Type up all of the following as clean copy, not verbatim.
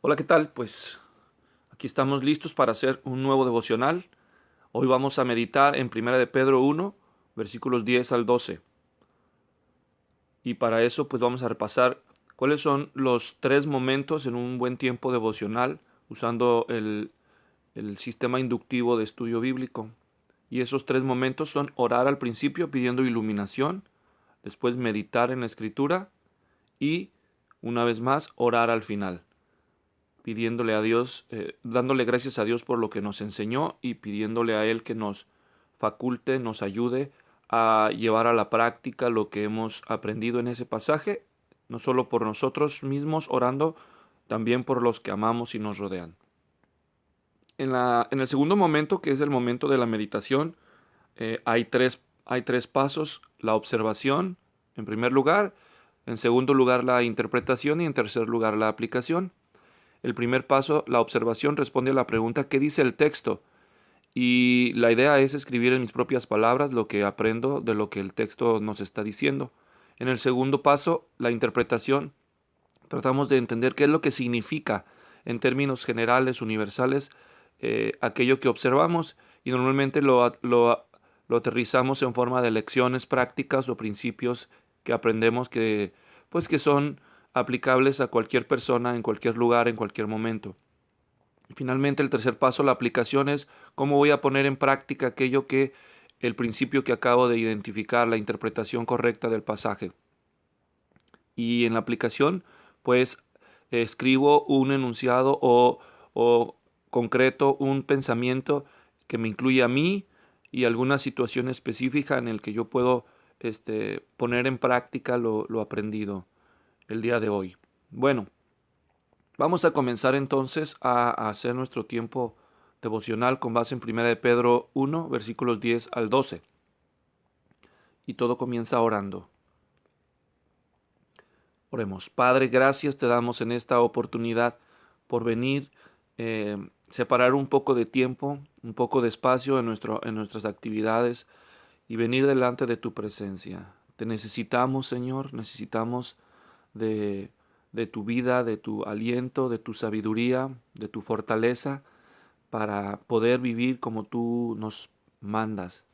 Hola, ¿qué tal? Pues aquí estamos listos para hacer un nuevo devocional. Hoy vamos a meditar en Primera de Pedro 1, versículos 10 al 12. Y para eso pues vamos a repasar cuáles son los tres momentos en un buen tiempo devocional usando el sistema inductivo de estudio bíblico. Y esos tres momentos son orar al principio pidiendo iluminación, después meditar en la escritura y una vez más orar al final, pidiéndole a Dios, dándole gracias a Dios por lo que nos enseñó y pidiéndole a Él que nos faculte, nos ayude a llevar a la práctica lo que hemos aprendido en ese pasaje, no solo por nosotros mismos orando, también por los que amamos y nos rodean. En el segundo momento, que es el momento de la meditación, hay tres pasos: la observación, en primer lugar; en segundo lugar, la interpretación; y en tercer lugar, la aplicación. El primer paso, la observación, responde a la pregunta ¿qué dice el texto? Y la idea es escribir en mis propias palabras lo que aprendo de lo que el texto nos está diciendo. En el segundo paso, la interpretación, tratamos de entender qué es lo que significa en términos generales, universales, aquello que observamos, y normalmente lo aterrizamos en forma de lecciones prácticas o principios que aprendemos que son aplicables a cualquier persona, en cualquier lugar, en cualquier momento. Finalmente, el tercer paso, la aplicación, es cómo voy a poner en práctica el principio que acabo de identificar, la interpretación correcta del pasaje. Y en la aplicación, pues escribo un enunciado o concreto un pensamiento que me incluye a mí y alguna situación específica en el que yo puedo poner en práctica lo aprendido el día de hoy. Bueno, vamos a comenzar entonces a hacer nuestro tiempo devocional con base en 1 de Pedro 1, versículos 10 al 12. Y todo comienza orando. Oremos. Padre, gracias te damos en esta oportunidad por venir, separar un poco de tiempo, un poco de espacio en nuestras actividades y venir delante de tu presencia. Te necesitamos, Señor, necesitamos de, de tu vida, de tu aliento, de tu sabiduría, de tu fortaleza para poder vivir como tú nos mandas.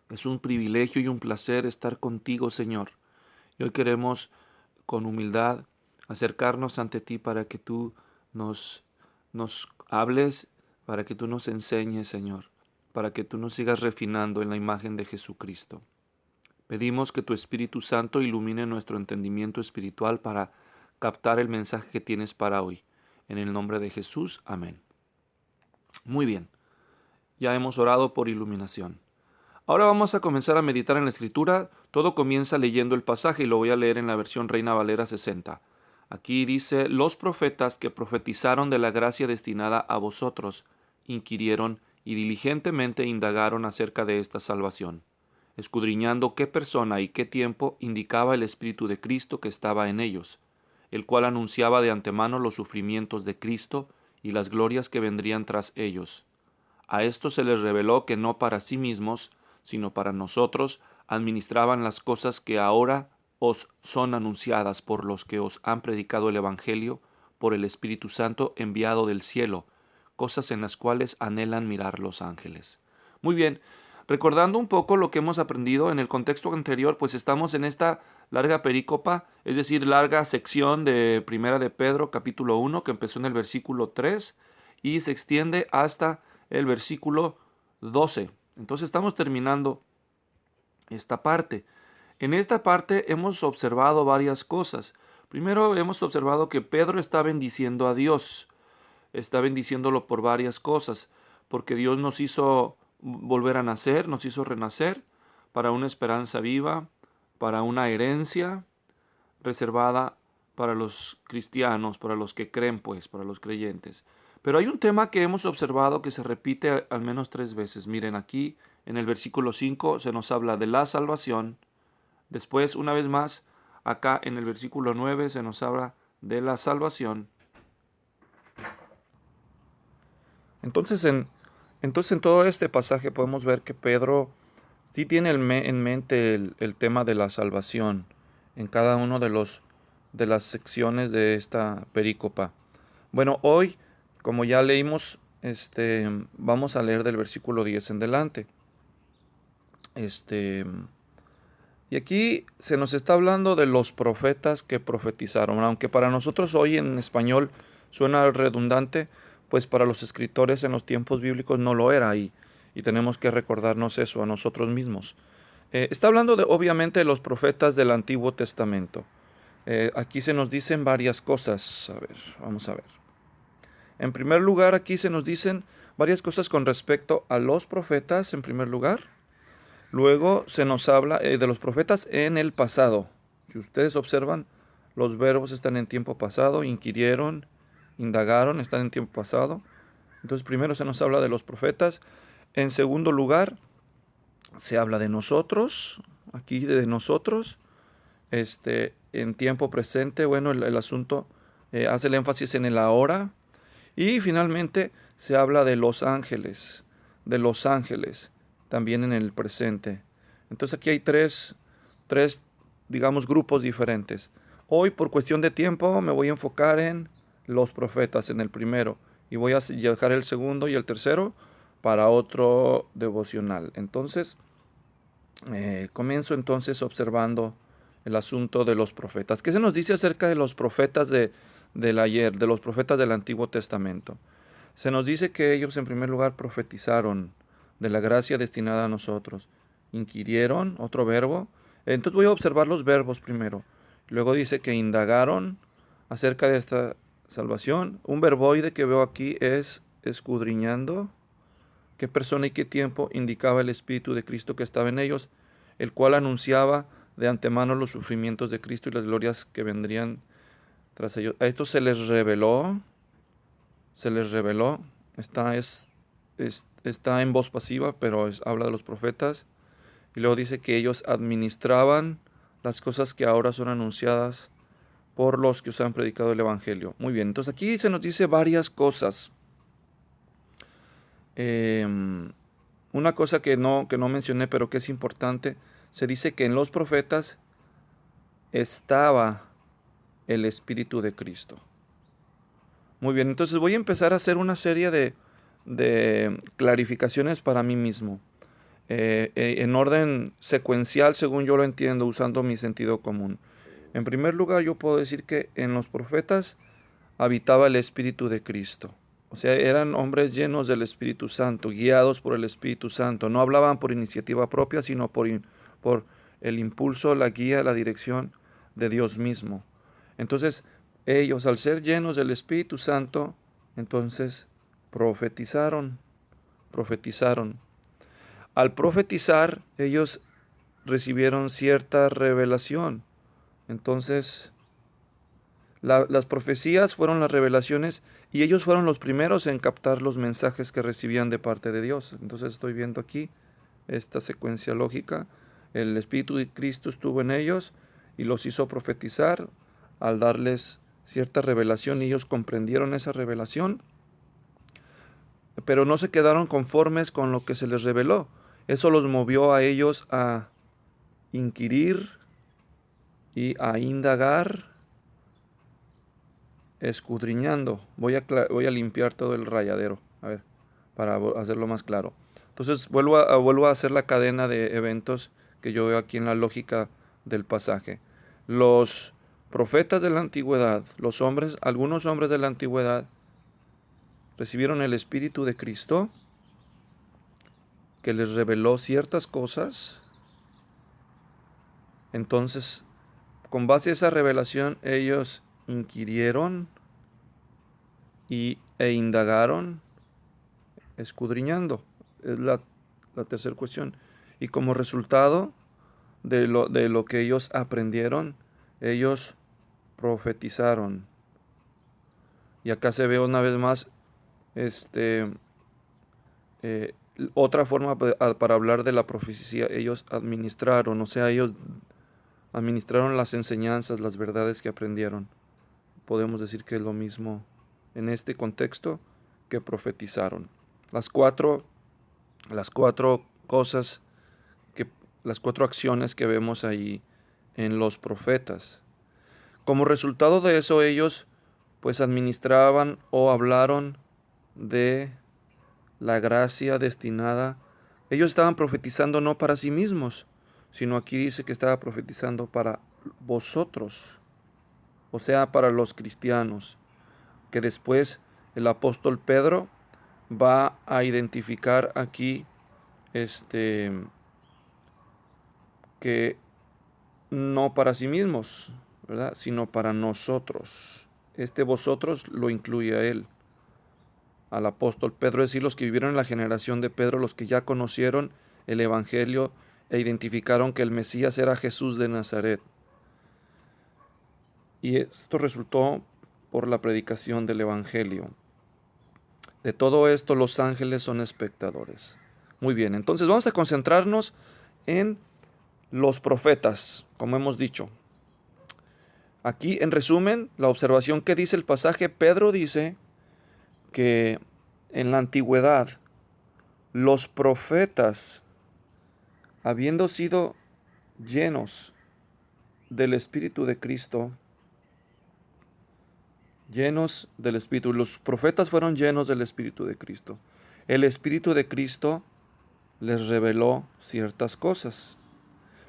Es un privilegio y un placer estar contigo, Señor. Y hoy queremos, con humildad, acercarnos ante ti para que tú nos hables, para que tú nos enseñes, Señor, para que tú nos sigas refinando en la imagen de Jesucristo. Pedimos que tu Espíritu Santo ilumine nuestro entendimiento espiritual para captar el mensaje que tienes para hoy. En el nombre de Jesús, amén. Muy bien, ya hemos orado por iluminación. Ahora vamos a comenzar a meditar en la Escritura. Todo comienza leyendo el pasaje y lo voy a leer en la versión Reina Valera 60. Aquí dice: los profetas que profetizaron de la gracia destinada a vosotros inquirieron y diligentemente indagaron acerca de esta salvación, escudriñando qué persona y qué tiempo indicaba el Espíritu de Cristo que estaba en ellos, el cual anunciaba de antemano los sufrimientos de Cristo y las glorias que vendrían tras ellos. A esto se les reveló que no para sí mismos, sino para nosotros, administraban las cosas que ahora os son anunciadas por los que os han predicado el Evangelio por el Espíritu Santo enviado del cielo, cosas en las cuales anhelan mirar los ángeles. Muy bien, recordando un poco lo que hemos aprendido en el contexto anterior, pues estamos en esta larga perícopa, es decir, larga sección de Primera de Pedro, capítulo 1, que empezó en el versículo 3 y se extiende hasta el versículo 12. Entonces estamos terminando esta parte. En esta parte hemos observado varias cosas. Primero, hemos observado que Pedro está bendiciendo a Dios. Está bendiciéndolo por varias cosas, porque Dios nos hizo volver a nacer, nos hizo renacer para una esperanza viva, para una herencia reservada para los cristianos, para los que creen, pues, para los creyentes. Pero hay un tema que hemos observado que se repite al menos 3 veces. Miren, aquí en el versículo 5 se nos habla de la salvación. Después, una vez más, acá en el versículo 9 se nos habla de la salvación. Entonces en todo este pasaje podemos ver que Pedro sí tiene en mente el tema de la salvación en cada uno de las secciones de esta perícopa. Bueno, hoy, como ya leímos, vamos a leer del versículo 10 en delante. Este, y aquí se nos está hablando de los profetas que profetizaron, aunque para nosotros hoy en español suena redundante, pues para los escritores en los tiempos bíblicos no lo era, y tenemos que recordarnos eso a nosotros mismos. Está hablando obviamente de los profetas del Antiguo Testamento. Aquí se nos dicen varias cosas. A ver, vamos a ver. En primer lugar, aquí se nos dicen varias cosas con respecto a los profetas, en primer lugar. Luego se nos habla de los profetas en el pasado. Si ustedes observan, los verbos están en tiempo pasado, inquirieron, indagaron, están en tiempo pasado. Entonces primero se nos habla de los profetas. En segundo lugar, se habla de nosotros, aquí de nosotros, en tiempo presente. Bueno, el asunto hace el énfasis en el ahora. Y finalmente se habla de los ángeles, también en el presente. Entonces aquí hay tres, digamos, grupos diferentes. Hoy, por cuestión de tiempo, me voy a enfocar en los profetas, en el primero, y voy a dejar el segundo y el tercero para otro devocional. Entonces, comienzo entonces observando el asunto de los profetas. ¿Qué se nos dice acerca de los profetas del ayer, de los profetas del Antiguo Testamento? Se nos dice que ellos en primer lugar profetizaron de la gracia destinada a nosotros. Inquirieron, otro verbo. Entonces voy a observar los verbos primero. Luego dice que indagaron acerca de esta salvación. Un verboide que veo aquí es escudriñando. ¿Qué persona y qué tiempo indicaba el Espíritu de Cristo que estaba en ellos, el cual anunciaba de antemano los sufrimientos de Cristo y las glorias que vendrían tras ellos? A esto se les reveló, está en voz pasiva, pero habla de los profetas. Y luego dice que ellos administraban las cosas que ahora son anunciadas por los que os han predicado el Evangelio. Muy bien, entonces aquí se nos dice varias cosas. Una cosa que no mencioné, pero que es importante, se dice que en los profetas estaba el Espíritu de Cristo. Muy bien, entonces voy a empezar a hacer una serie de clarificaciones para mí mismo, en orden secuencial, según yo lo entiendo, usando mi sentido común. En primer lugar, yo puedo decir que en los profetas habitaba el Espíritu de Cristo. O sea, eran hombres llenos del Espíritu Santo, guiados por el Espíritu Santo. No hablaban por iniciativa propia, sino por el impulso, la guía, la dirección de Dios mismo. Entonces, ellos, al ser llenos del Espíritu Santo, entonces profetizaron. Al profetizar, ellos recibieron cierta revelación. Entonces, las profecías fueron las revelaciones y ellos fueron los primeros en captar los mensajes que recibían de parte de Dios. Entonces estoy viendo aquí esta secuencia lógica. El Espíritu de Cristo estuvo en ellos y los hizo profetizar al darles cierta revelación, y ellos comprendieron esa revelación, pero no se quedaron conformes con lo que se les reveló. Eso los movió a ellos a inquirir y a indagar, escudriñando. Voy a limpiar todo el rayadero, a ver, para hacerlo más claro. Entonces vuelvo a hacer la cadena de eventos que yo veo aquí en la lógica del pasaje. Los profetas de la antigüedad, algunos hombres de la antigüedad, recibieron el Espíritu de Cristo, que les reveló ciertas cosas. Entonces, con base a esa revelación, ellos inquirieron e indagaron, escudriñando. Es la tercera cuestión. Y como resultado de lo que ellos aprendieron, ellos profetizaron. Y acá se ve una vez más eh, otra forma para hablar de la profecía. Ellos administraron, o sea, ellos administraron las enseñanzas, las verdades que aprendieron. Podemos decir que es lo mismo en este contexto que profetizaron. Las cuatro cosas, las cuatro acciones que vemos ahí en los profetas. Como resultado de eso, ellos pues administraban o hablaron de la gracia destinada. Ellos estaban profetizando no para sí mismos, sino aquí dice que estaba profetizando para vosotros, o sea, para los cristianos, que después el apóstol Pedro va a identificar aquí que no para sí mismos, ¿verdad? Sino para nosotros. Este vosotros lo incluye a él, al apóstol Pedro, es decir, los que vivieron en la generación de Pedro, los que ya conocieron el Evangelio e identificaron que el Mesías era Jesús de Nazaret. Y esto resultó por la predicación del Evangelio. De todo esto los ángeles son espectadores. Muy bien, entonces vamos a concentrarnos en los profetas, como hemos dicho. Aquí, en resumen, la observación que dice el pasaje, Pedro dice que en la antigüedad los profetas, habiendo sido llenos del Espíritu de Cristo, llenos del Espíritu, los profetas fueron llenos del Espíritu de Cristo. El Espíritu de Cristo les reveló ciertas cosas,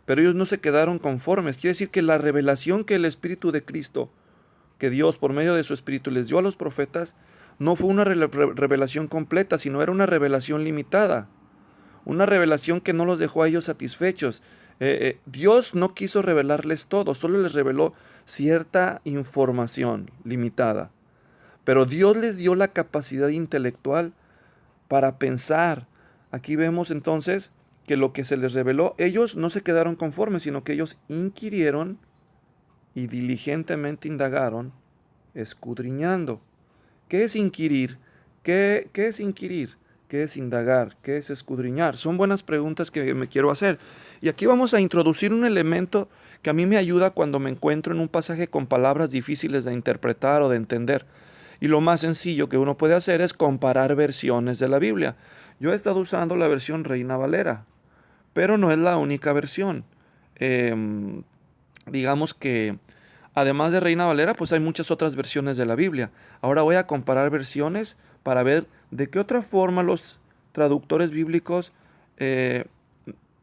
pero ellos no se quedaron conformes. Quiere decir que la revelación que el Espíritu de Cristo, que Dios por medio de su Espíritu les dio a los profetas, no fue una revelación completa, sino era una revelación limitada. Una revelación que no los dejó a ellos satisfechos. Dios no quiso revelarles todo, solo les reveló cierta información limitada. Pero Dios les dio la capacidad intelectual para pensar. Aquí vemos entonces que lo que se les reveló, ellos no se quedaron conformes, sino que ellos inquirieron y diligentemente indagaron, escudriñando. ¿Qué es inquirir? ¿Qué es inquirir? ¿Qué es indagar? ¿Qué es escudriñar? Son buenas preguntas que me quiero hacer. Y aquí vamos a introducir un elemento que a mí me ayuda cuando me encuentro en un pasaje con palabras difíciles de interpretar o de entender. Y lo más sencillo que uno puede hacer es comparar versiones de la Biblia. Yo he estado usando la versión Reina Valera, pero no es la única versión. Digamos que además de Reina Valera, pues hay muchas otras versiones de la Biblia. Ahora voy a comparar versiones para ver de qué otra forma los traductores bíblicos eh,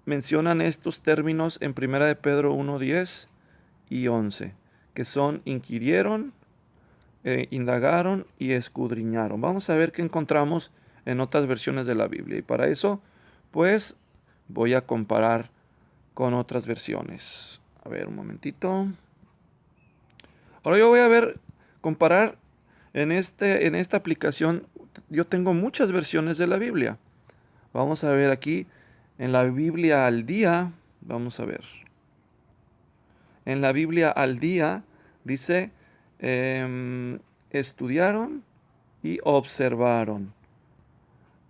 mencionan estos términos en 1 de Pedro 1:10 y 11, que son inquirieron, indagaron y escudriñaron. Vamos a ver qué encontramos en otras versiones de la Biblia. Y para eso, pues, voy a comparar con otras versiones. A ver, un momentito. Ahora yo voy a ver, comparar en esta aplicación. Yo tengo muchas versiones de la Biblia. Vamos a ver aquí en la Biblia al día. Vamos a ver. En la Biblia al día dice, estudiaron y observaron.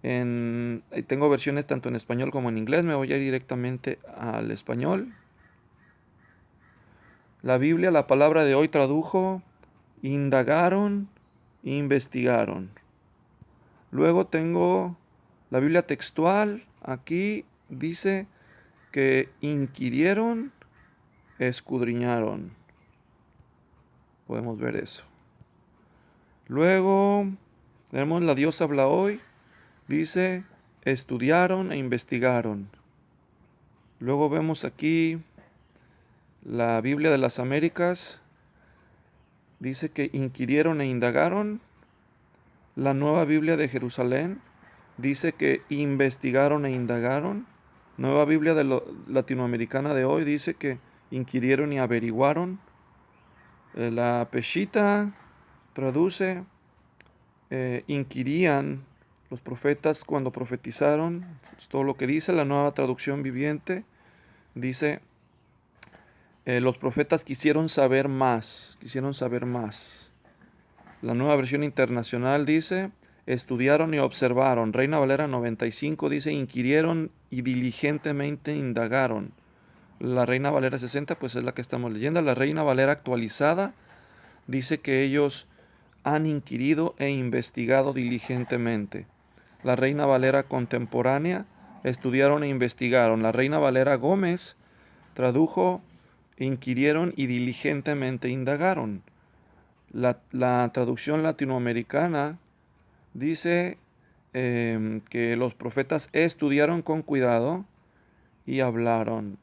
Tengo versiones tanto en español como en inglés. Me voy a ir directamente al español. La Biblia, la palabra de hoy tradujo, indagaron, investigaron. Luego tengo la Biblia textual. Aquí dice que inquirieron, escudriñaron. Podemos ver eso. Luego tenemos la Dios habla hoy. Dice, estudiaron e investigaron. Luego vemos aquí la Biblia de las Américas. Dice que inquirieron e indagaron. La Nueva Biblia de Jerusalén dice que investigaron e indagaron. Nueva Biblia Latinoamericana de hoy dice que inquirieron y averiguaron. La Peshitta traduce, inquirían los profetas cuando profetizaron. Es todo lo que dice. La Nueva Traducción Viviente dice, los profetas quisieron saber más, quisieron saber más. La Nueva Versión Internacional dice, estudiaron y observaron. Reina Valera 95 dice, inquirieron y diligentemente indagaron. La Reina Valera 60 pues es la que estamos leyendo. La Reina Valera actualizada dice que ellos han inquirido e investigado diligentemente. La Reina Valera contemporánea, estudiaron e investigaron. La Reina Valera Gómez tradujo, inquirieron y diligentemente indagaron. La traducción latinoamericana dice que los profetas estudiaron con cuidado y hablaron.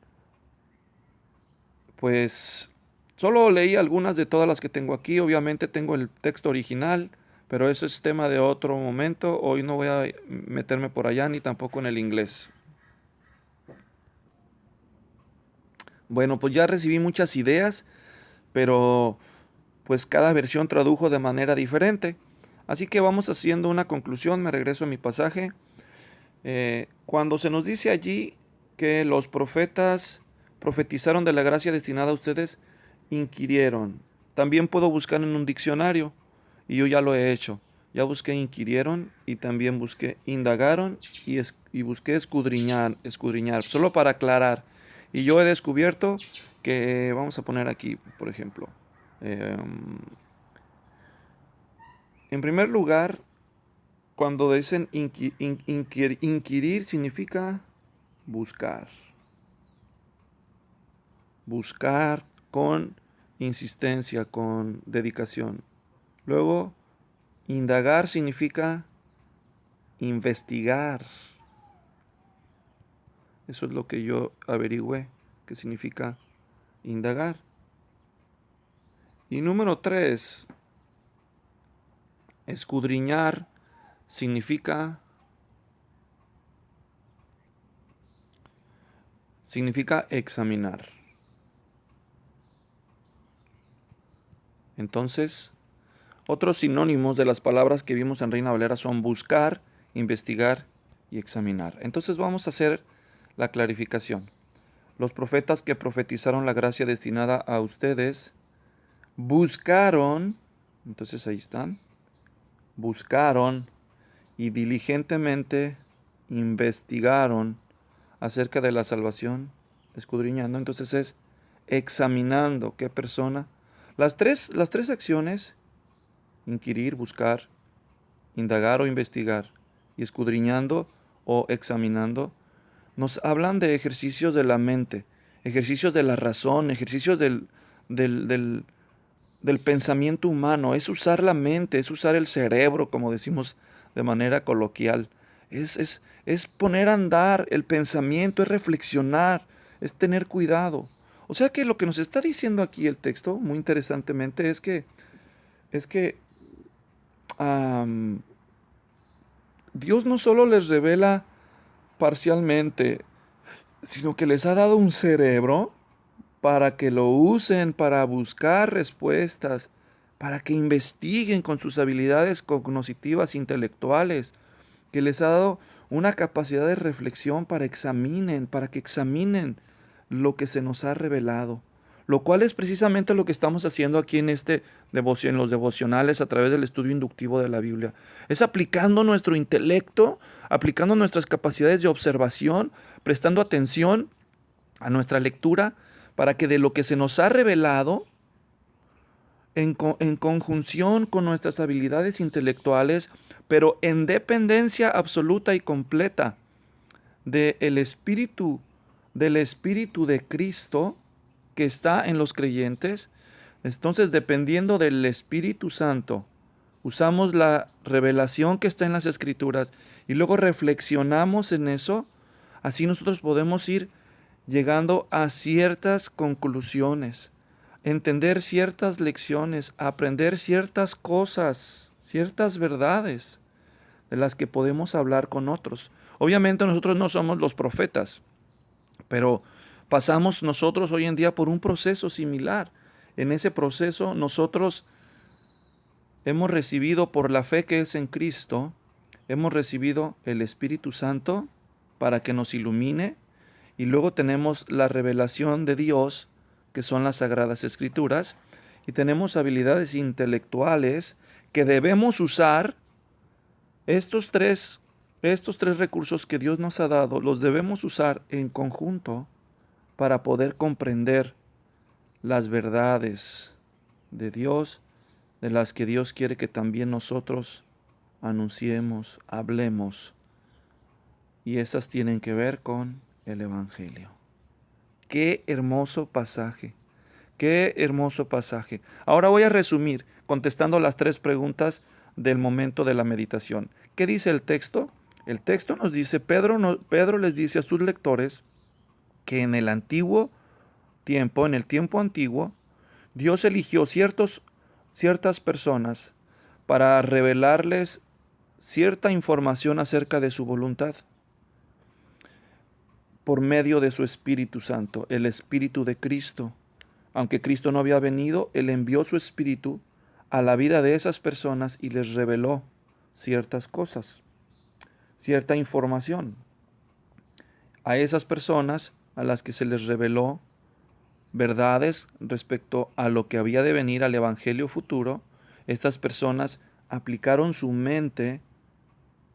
Pues solo leí algunas de todas las que tengo aquí. Obviamente tengo el texto original, pero eso es tema de otro momento. Hoy no voy a meterme por allá ni tampoco en el inglés. Bueno, pues ya recibí muchas ideas, pero pues cada versión tradujo de manera diferente. Así que vamos haciendo una conclusión. Me regreso a mi pasaje. Cuando se nos dice allí que los profetas profetizaron de la gracia destinada a ustedes, inquirieron. También puedo buscar en un diccionario, y yo ya lo he hecho. Ya busqué inquirieron y también busqué indagaron y busqué escudriñar, solo para aclarar. Y yo he descubierto que, vamos a poner aquí, por ejemplo, em, en primer lugar, cuando dicen inquirir significa buscar. Buscar con insistencia, con dedicación. Luego, indagar significa investigar. Eso es lo que yo averigüé, que significa indagar. Y número 3, escudriñar significa examinar. Entonces, otros sinónimos de las palabras que vimos en Reina Valera son buscar, investigar y examinar. Entonces vamos a hacer la clarificación. Los profetas que profetizaron la gracia destinada a ustedes buscaron, entonces ahí están, buscaron y diligentemente investigaron acerca de la salvación, escudriñando. Entonces es examinando qué persona. Las tres acciones, inquirir, buscar, indagar o investigar, y escudriñando o examinando, nos hablan de ejercicios de la mente, ejercicios de la razón, ejercicios del, del, del pensamiento humano. Es usar la mente, es usar el cerebro, como decimos de manera coloquial. Es poner a andar el pensamiento, es reflexionar, es tener cuidado. O sea que lo que nos está diciendo aquí el texto, muy interesantemente, es que am, Dios no solo les revela parcialmente, sino que les ha dado un cerebro para que lo usen para buscar respuestas, para que investiguen con sus habilidades cognitivas intelectuales, que les ha dado una capacidad de reflexión para que examinen lo que se nos ha revelado, lo cual es precisamente lo que estamos haciendo aquí en los devocionales a través del estudio inductivo de la Biblia. Es aplicando nuestro intelecto, aplicando nuestras capacidades de observación, prestando atención a nuestra lectura para que de lo que se nos ha revelado, en conjunción con nuestras habilidades intelectuales, pero en dependencia absoluta y completa del Espíritu de Cristo que está en los creyentes. Entonces, dependiendo del Espíritu Santo, usamos la revelación que está en las Escrituras y luego reflexionamos en eso. Así nosotros podemos ir llegando a ciertas conclusiones, entender ciertas lecciones, aprender ciertas cosas, ciertas verdades de las que podemos hablar con otros. Obviamente nosotros no somos los profetas, pero pasamos nosotros hoy en día por un proceso similar. En ese proceso nosotros hemos recibido, por la fe que es en Cristo, hemos recibido el Espíritu Santo para que nos ilumine, y luego tenemos la revelación de Dios, que son las Sagradas Escrituras, y tenemos habilidades intelectuales que debemos usar. Estos tres recursos que Dios nos ha dado, los debemos usar en conjunto para poder comprender las verdades de Dios, de las que Dios quiere que también nosotros anunciemos, hablemos. Y estas tienen que ver con el Evangelio. Qué hermoso pasaje. Qué hermoso pasaje. Ahora voy a resumir. contestando las 3 preguntas del momento de la meditación. ¿Qué dice el texto? El texto nos dice, Pedro les dice a sus lectores que en el antiguo tiempo, en el tiempo antiguo, Dios eligió ciertas personas para revelarles cierta información acerca de su voluntad por medio de su Espíritu Santo, el Espíritu de Cristo. Aunque Cristo no había venido, Él envió su Espíritu a la vida de esas personas y les reveló ciertas cosas, cierta información. A esas personas a las que se les reveló verdades respecto a lo que había de venir, al Evangelio futuro, estas personas aplicaron su mente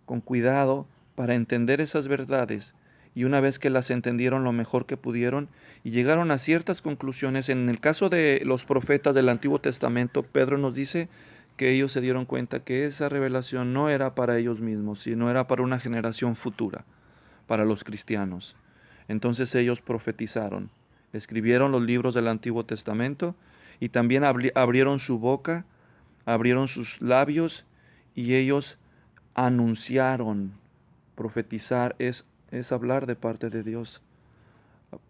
con cuidado para entender esas verdades, y una vez que las entendieron lo mejor que pudieron y llegaron a ciertas conclusiones. En el caso de los profetas del Antiguo Testamento, Pedro nos dice que ellos se dieron cuenta que esa revelación no era para ellos mismos, sino era para una generación futura, para los cristianos. Entonces ellos profetizaron, escribieron los libros del Antiguo Testamento y también abrieron su boca, abrieron sus labios y ellos anunciaron. Profetizar es hablar de parte de Dios.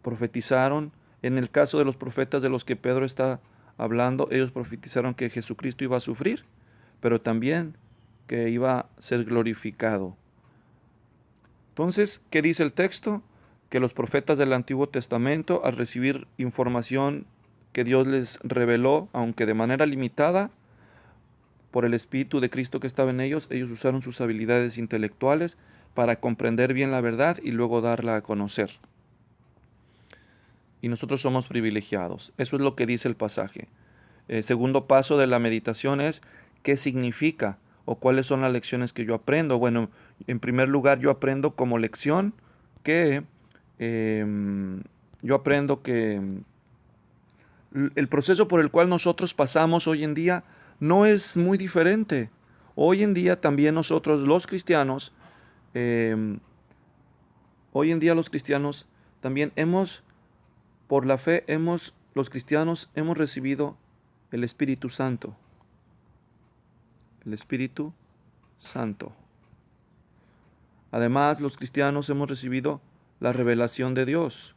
Profetizaron. En el caso de los profetas de los que Pedro está hablando, ellos profetizaron que Jesucristo iba a sufrir, pero también que iba a ser glorificado. Entonces, ¿qué dice el texto? Que los profetas del Antiguo Testamento, al recibir información que Dios les reveló, aunque de manera limitada, por el Espíritu de Cristo que estaba en ellos usaron sus habilidades intelectuales para comprender bien la verdad y luego darla a conocer. Y nosotros somos privilegiados. Eso es lo que dice el pasaje. El segundo paso de la meditación es ¿qué significa? ¿O cuáles son las lecciones que yo aprendo? Bueno, en primer lugar yo aprendo como lección que el proceso por el cual nosotros pasamos hoy en día no es muy diferente. Hoy en día también nosotros los cristianos, también por la fe, los cristianos hemos recibido el Espíritu Santo. El Espíritu Santo. Además, los cristianos hemos recibido la revelación de Dios,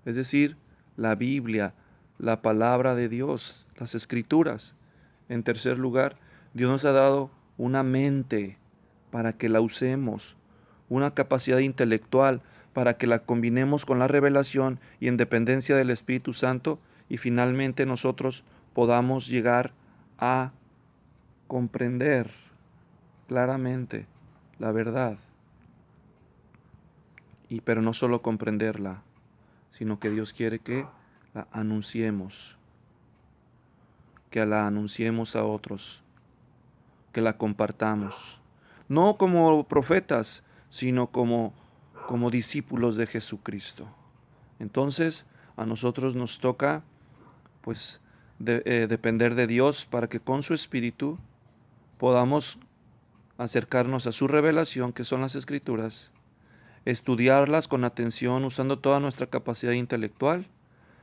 es decir, la Biblia, la palabra de Dios, las Escrituras. En tercer lugar, Dios nos ha dado una mente para que la usemos, una capacidad intelectual para que la combinemos con la revelación y en dependencia del Espíritu Santo, y finalmente nosotros podamos llegar a comprender claramente la verdad. Pero no solo comprenderla, sino que Dios quiere que la anunciemos, que la anunciemos a otros, que la compartamos, no como profetas, sino como discípulos de Jesucristo. Entonces, a nosotros nos toca, depender de Dios para que con su Espíritu podamos acercarnos a su revelación, que son las Escrituras, estudiarlas con atención, usando toda nuestra capacidad intelectual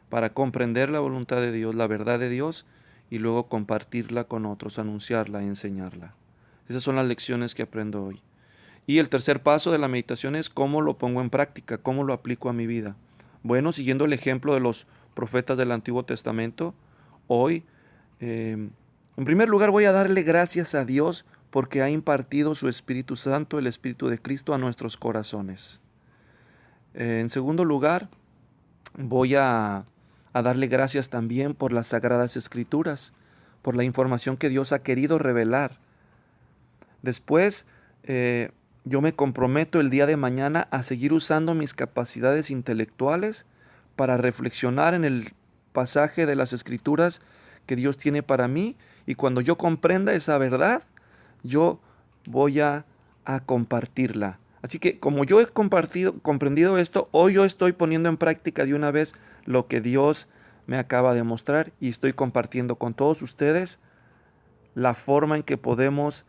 para comprender la voluntad de Dios, la verdad de Dios, y luego compartirla con otros, anunciarla, enseñarla. Esas son las lecciones que aprendo hoy. Y el tercer paso de la meditación es cómo lo pongo en práctica, cómo lo aplico a mi vida. Bueno, siguiendo el ejemplo de los profetas del Antiguo Testamento, hoy, en primer lugar, voy a darle gracias a Dios porque ha impartido su Espíritu Santo, el Espíritu de Cristo, a nuestros corazones. En segundo lugar, voy a darle gracias también por las Sagradas Escrituras, por la información que Dios ha querido revelar. Después, yo me comprometo el día de mañana a seguir usando mis capacidades intelectuales para reflexionar en el pasaje de las Escrituras que Dios tiene para mí, y cuando yo comprenda esa verdad, yo voy a compartirla. Así que como yo he comprendido esto, hoy yo estoy poniendo en práctica de una vez lo que Dios me acaba de mostrar, y estoy compartiendo con todos ustedes la forma en que podemos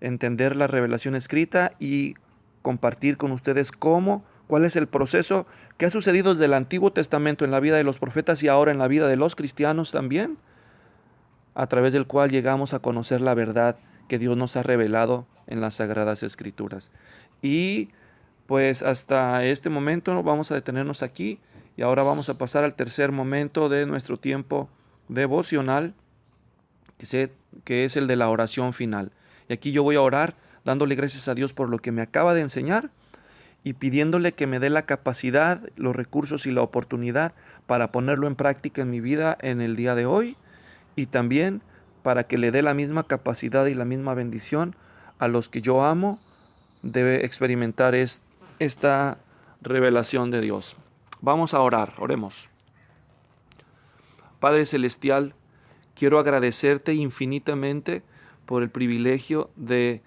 entender la revelación escrita y compartir con ustedes cuál es el proceso que ha sucedido desde el Antiguo Testamento en la vida de los profetas y ahora en la vida de los cristianos también, a través del cual llegamos a conocer la verdad que Dios nos ha revelado en las Sagradas Escrituras. Y pues hasta este momento vamos a detenernos aquí y ahora vamos a pasar al tercer momento de nuestro tiempo devocional, que es el de la oración final. Y aquí yo voy a orar dándole gracias a Dios por lo que me acaba de enseñar y pidiéndole que me dé la capacidad, los recursos y la oportunidad para ponerlo en práctica en mi vida en el día de hoy, y también para que le dé la misma capacidad y la misma bendición a los que yo amo de experimentar esta revelación de Dios. Vamos a orar, oremos. Padre Celestial, quiero agradecerte infinitamente por el privilegio de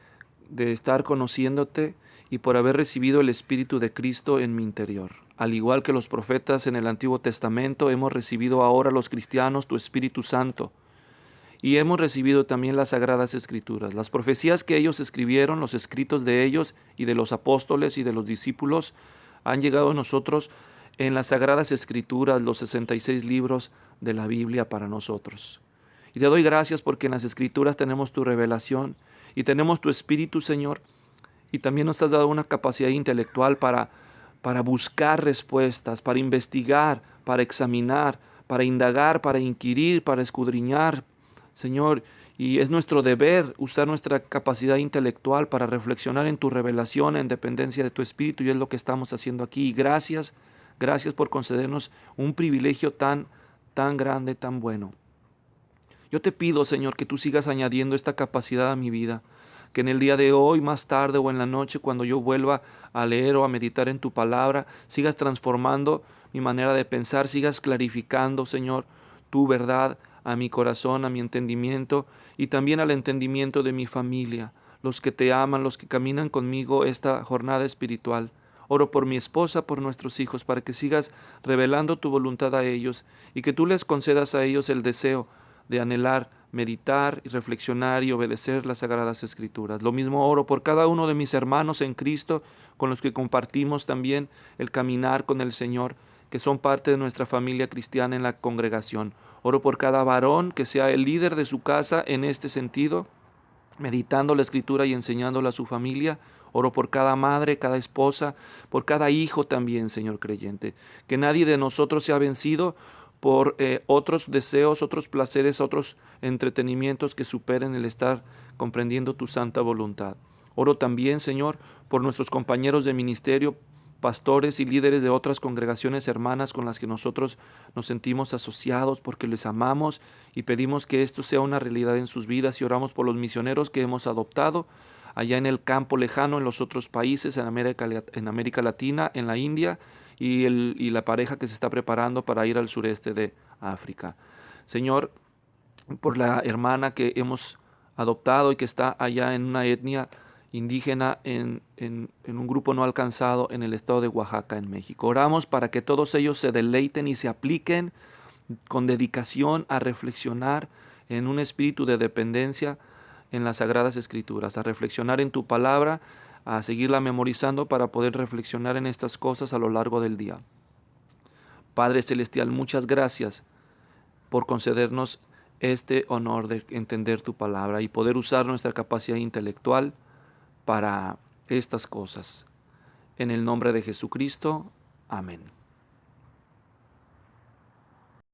estar conociéndote y por haber recibido el Espíritu de Cristo en mi interior. Al igual que los profetas en el Antiguo Testamento, hemos recibido ahora los cristianos tu Espíritu Santo. Y hemos recibido también las Sagradas Escrituras, las profecías que ellos escribieron, los escritos de ellos y de los apóstoles y de los discípulos han llegado a nosotros en las Sagradas Escrituras, los 66 libros de la Biblia para nosotros. Y te doy gracias porque en las Escrituras tenemos tu revelación y tenemos tu Espíritu, Señor, y también nos has dado una capacidad intelectual para buscar respuestas, para investigar, para examinar, para indagar, para inquirir, para escudriñar, Señor, y es nuestro deber usar nuestra capacidad intelectual para reflexionar en tu revelación en dependencia de tu Espíritu, y es lo que estamos haciendo aquí. Y gracias por concedernos un privilegio tan grande, tan bueno. Yo te pido, Señor, que tú sigas añadiendo esta capacidad a mi vida, que en el día de hoy, más tarde o en la noche, cuando yo vuelva a leer o a meditar en tu palabra, sigas transformando mi manera de pensar, sigas clarificando, Señor, tu verdad a mi corazón, a mi entendimiento y también al entendimiento de mi familia, los que te aman, los que caminan conmigo esta jornada espiritual. Oro por mi esposa, por nuestros hijos, para que sigas revelando tu voluntad a ellos y que tú les concedas a ellos el deseo de anhelar, meditar y reflexionar y obedecer las Sagradas Escrituras. Lo mismo oro por cada uno de mis hermanos en Cristo, con los que compartimos también el caminar con el Señor, que son parte de nuestra familia cristiana en la congregación. Oro por cada varón que sea el líder de su casa en este sentido, meditando la Escritura y enseñándola a su familia. Oro por cada madre, cada esposa, por cada hijo también, Señor creyente. Que nadie de nosotros sea vencido por otros deseos, otros placeres, otros entretenimientos que superen el estar comprendiendo tu santa voluntad. Oro también, Señor, por nuestros compañeros de ministerio, pastores y líderes de otras congregaciones hermanas con las que nosotros nos sentimos asociados porque les amamos y pedimos que esto sea una realidad en sus vidas, y oramos por los misioneros que hemos adoptado allá en el campo lejano, en los otros países, en América Latina, en la India, y la pareja que se está preparando para ir al sureste de África. Señor, por la hermana que hemos adoptado y que está allá en una etnia indígena, en un grupo no alcanzado en el estado de Oaxaca, en México. Oramos para que todos ellos se deleiten y se apliquen con dedicación a reflexionar en un espíritu de dependencia en las Sagradas Escrituras, a reflexionar en tu palabra, a seguirla memorizando para poder reflexionar en estas cosas a lo largo del día. Padre Celestial, muchas gracias por concedernos este honor de entender tu palabra y poder usar nuestra capacidad intelectual para estas cosas. En el nombre de Jesucristo, amén.